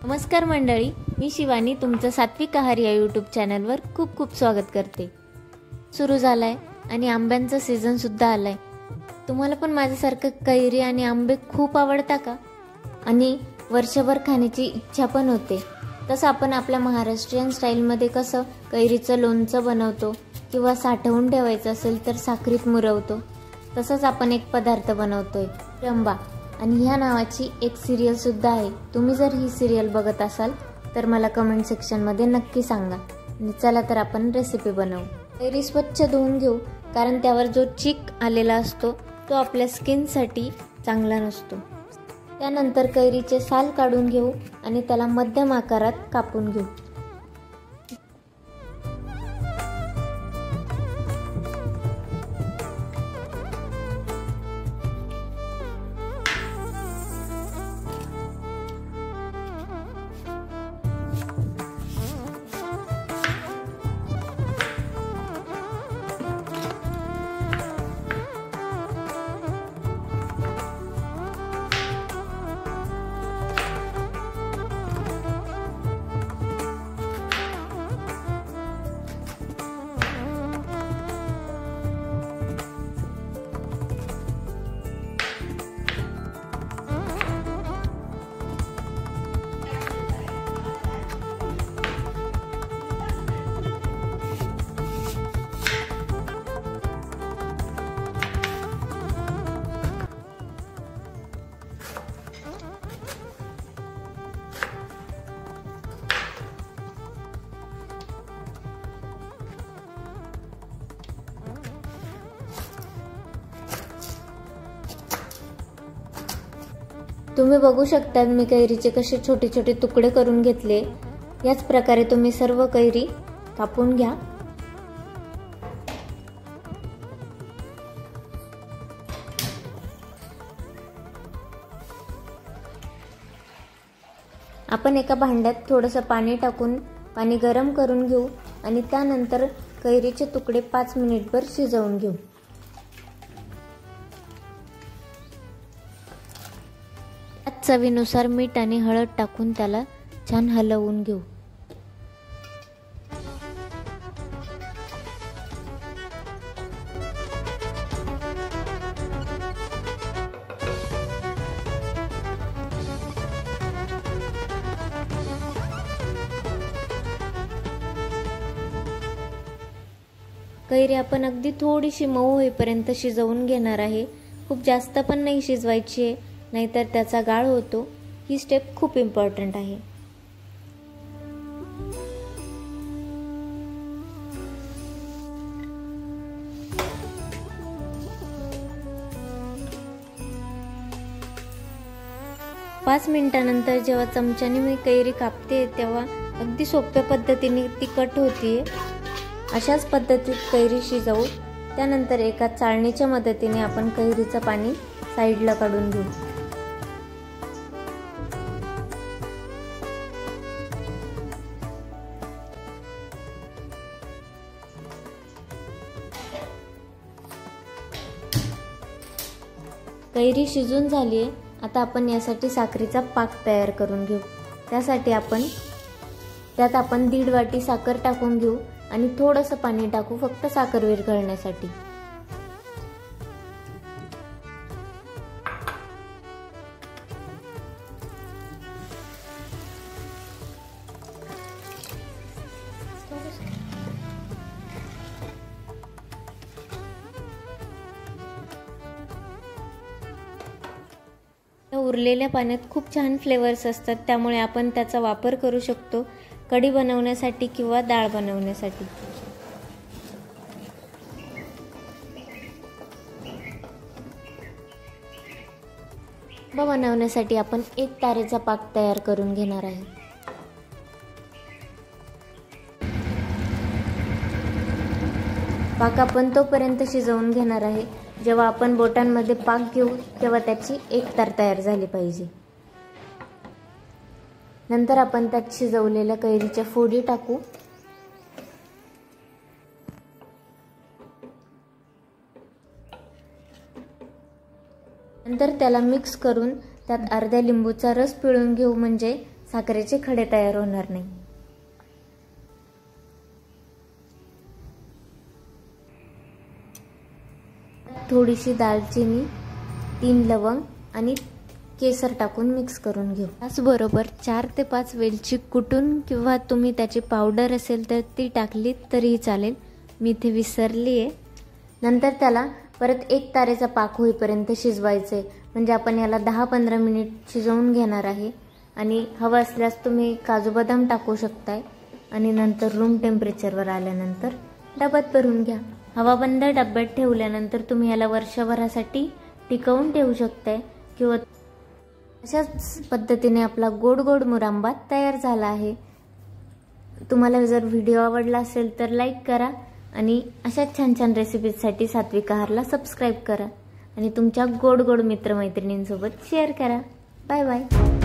नमस्कार मंडळी, मी शिवानी तुमचं सात्विक आहार या यूट्यूब चॅनलवर खूप खूप स्वागत करते। सुरू झालाय आणि आंब्यांचा सीझन सुद्धा आलाय। तुम्हाला पण माझ्यासारखं कैरी आणि आंबे खूप आवडता का? आणि वर्षभर खाण्याची इच्छा पण होते। तसं आपण आपल्या महाराष्ट्रीयन स्टाईलमध्ये कसं कैरीचं लोणचं बनवतो किंवा साठवून ठेवायचं असेल तर साखरीत मुरवतो, तसंच आपण एक पदार्थ बनवतोय रंबा। आणि ह्या नावाची एक सिरियल सुद्धा आहे। तुम्ही जर ही सिरियल बघत असाल तर मला कमेंट सेक्शनमध्ये नक्की सांगा। आणि चला तर आपण रेसिपी बनवू। कैरी स्वच्छ धुवून घेऊ, कारण त्यावर जो चीक आलेला असतो तो आपल्या स्किनसाठी चांगला नसतो। त्यानंतर कैरीचे साल काढून घेऊ आणि त्याला मध्यम आकारात कापून घेऊ। तुम्ही बघू शकता मी कैरीचे कसे छोटे छोटे तुकडे करून घेतले। याच प्रकारे तुम्ही सर्व कैरी कापून घ्या। आपण एका भांड्यात थोडंसं पाणी टाकून पाणी गरम करून घेऊ आणि त्यानंतर कैरीचे तुकडे 5 मिनिटभर शिजवून घेऊ। चवीनुसार मीठ आणि हळद टाकून त्याला छान हलवून घेऊ। कैरी आपण अगदी थोडीशी मऊ होईपर्यंत शिजवून घेणार आहे। खूप जास्त पण नाही शिजवायची आहे, नाहीतर त्याचा गाळ होतो। ही स्टेप खूप इम्पॉर्टंट आहे। पाच मिनिटांनंतर जेव्हा चमच्याने मी कैरी कापते तेव्हा अगदी सोप्या पद्धतीने ती कट होतीये। अशाच पद्धतीत कैरी शिजवू। त्यानंतर एका चाळणीच्या मदतीने आपण कैरीचं पाणी साईडला काढून घेऊ। कैरी शिजून झाली आहे। आता आपण यासाठी साखरेचा पाक तयार करून घेऊ। त्यासाठी त्यात आपण 1.5 वाटी साखर टाकून घेऊ आणि थोडंसं पाणी टाकू फक्त साखर विरघळण्यासाठी। उरलेल्या पाण्यात खूप छान फ्लेवर्स असतात, त्यामुळे आपण त्याचा वापर करू शकतो कढी बनवण्यासाठी किंवा डाळ बनवण्यासाठी। बनवण्यासाठी आपण 1 तारेचा पाक तयार करून घेणार आहे। पाक आपण तोपर्यंत शिजवून घेणार आहे जेव्हा आपण बोटांमध्ये पाक घेऊ तेव्हा त्याची 1 तार तयार झाली पाहिजे। नंतर आपण त्यात शिजवलेल्या कैरीच्या फोडी टाकू। नंतर त्याला मिक्स करून त्यात अर्ध्या लिंबूचा रस पिळून घेऊ, म्हणजे साखरेचे खडे तयार होणार नाही। थोडीशी दालचिनी, 3 लवंग आणि केसर टाकून मिक्स करून घेऊ। त्याचबरोबर 4 ते 5 वेलची कुटून किंवा तुम्ही त्याची पावडर असेल तर ती टाकली तरीही चालेल, मी इथे विसरली आहे। नंतर त्याला परत 1 तारेचा पाक होईपर्यंत शिजवायचे, म्हणजे आपण याला 10-15 मिनिट शिजवून घेणार आहे। आणि हवं असल्यास तुम्ही काजू बदाम टाकू शकताय आणि नंतर रूम टेम्परेचरवर आल्यानंतर डब्यात भरून घ्या। हवाबंद डब्यात ठेवल्यानंतर तुम्ही याला वर्षभरासाठी टिकवून ठेवू शकताय किंवा अशाच पद्धतीने आपला गोड गोड मुरांबा तयार झाला आहे। तुम्हाला जर व्हिडिओ आवडला असेल तर लाईक करा आणि अशाच छान छान रेसिपीजसाठी सात्विक आहारला सबस्क्राईब करा आणि तुमच्या गोड गोड मित्रमैत्रिणींसोबत शेअर करा। Bye bye.